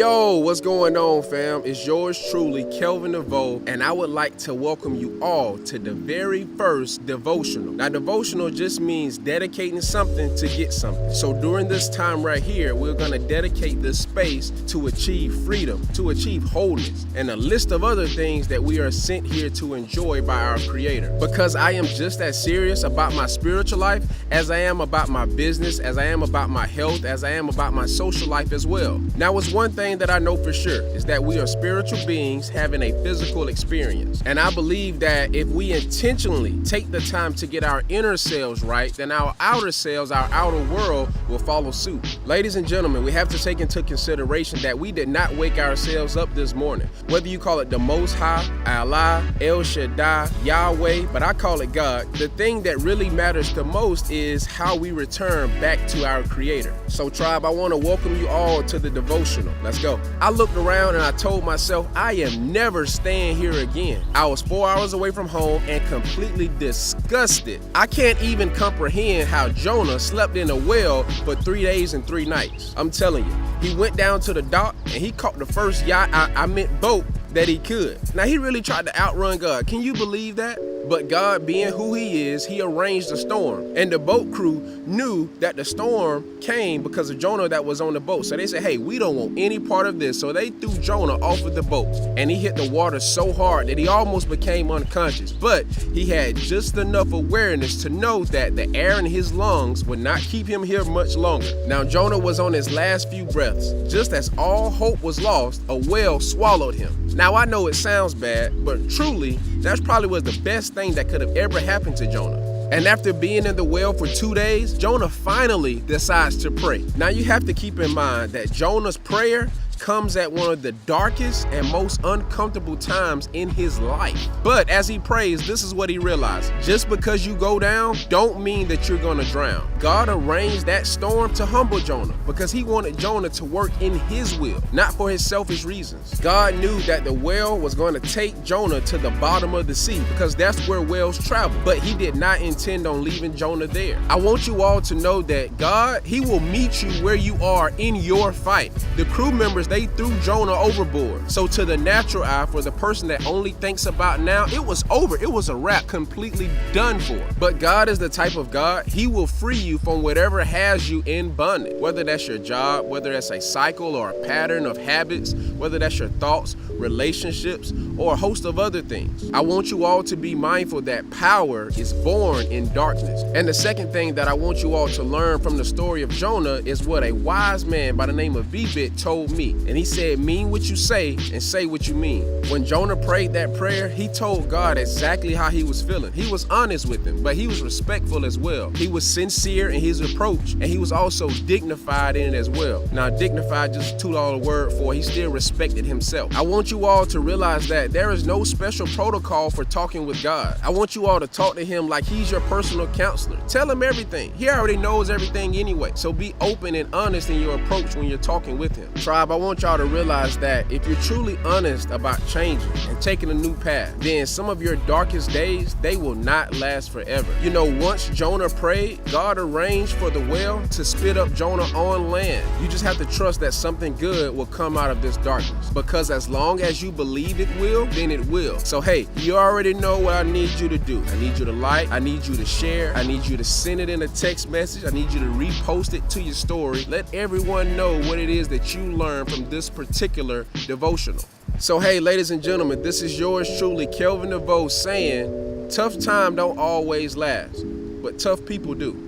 Yo, what's going on, fam? It's yours truly, Kelvin Deveaux, and I would like to welcome you all to the very first Devotional. Now, Devotional just means dedicating something to get something. So during this time right here, we're going to dedicate this space to achieve freedom, to achieve wholeness, and a list of other things that we are sent here to enjoy by our Creator. Because I am just as serious about my spiritual life as I am about my business, as I am about my health, as I am about my social life as well. Now, it's one thing that I know for sure is that we are spiritual beings having a physical experience. And I believe that if we intentionally take the time to get our inner selves right, then our outer selves, our outer world will follow suit. Ladies and gentlemen, we have to take into consideration that we did not wake ourselves up this morning. Whether you call it the Most High, Allah, El Shaddai, Yahweh, but I call it God, the thing that really matters the most is how we return back to our Creator. So tribe, I want to welcome you all to the Devotional. Let's go. I looked around and I told myself I am never staying here again. I was 4 hours away from home and completely disgusted. I can't even comprehend how Jonah slept in a well for 3 days and 3 nights. I'm telling you, he went down to the dock and he caught the first yacht, I meant boat, that he could. Now, he really tried to outrun God. Can you believe that? But God, being who he is, he arranged a storm. And the boat crew knew that the storm came because of Jonah that was on the boat. So they said, hey, we don't want any part of this. So they threw Jonah off of the boat. And he hit the water so hard that he almost became unconscious. But he had just enough awareness to know that the air in his lungs would not keep him here much longer. Now, Jonah was on his last few breaths. Just as all hope was lost, a whale swallowed him. Now, I know it sounds bad, but truly, that probably was the best thing that could have ever happened to Jonah. And after being in the well for 2 days, Jonah finally decides to pray. Now, you have to keep in mind that Jonah's prayer comes at one of the darkest and most uncomfortable times in his life. But as he prays, this is what he realized. Just because you go down, don't mean that you're gonna drown. God arranged that storm to humble Jonah because he wanted Jonah to work in his will, not for his selfish reasons. God knew that the whale was going to take Jonah to the bottom of the sea because that's where whales travel, but he did not intend on leaving Jonah there. I want you all to know that God, he will meet you where you are in your fight. The crew members, they threw Jonah overboard. So to the natural eye, for the person that only thinks about now, it was over. It was a wrap, completely done for. But God is the type of God, he will free you from whatever has you in bondage. Whether that's your job, whether that's a cycle or a pattern of habits, whether that's your thoughts, relationships, or a host of other things. I want you all to be mindful that power is born in darkness. And the second thing that I want you all to learn from the story of Jonah is what a wise man by the name of Deveaux told me. And he said, mean what you say and say what you mean. When Jonah prayed that prayer, he told God exactly how he was feeling. He was honest with him, but he was respectful as well. He was sincere in his approach, and he was also dignified in it as well. Now, dignified, just a $2 word for he still respected himself. I want you all to realize that there is no special protocol for talking with God. I want you all to talk to him like he's your personal counselor. Tell him everything. He already knows everything anyway. So be open and honest in your approach when you're talking with him. Tribe, I want y'all to realize that if you're truly honest about changing and taking a new path, then some of your darkest days, they will not last forever. You know, once Jonah prayed, God arranged for the whale to spit up Jonah on land. You just have to trust that something good will come out of this darkness, because as long as you believe it will, then it will. So hey, you already know what I need you to do. I need you to like, I need you to share, I need you to send it in a text message, I need you to repost it to your story. Let everyone know what it is that you learned from this particular devotional. So hey, ladies and gentlemen, this is yours truly, Kelvin Deveaux, saying tough time don't always last, but tough people do.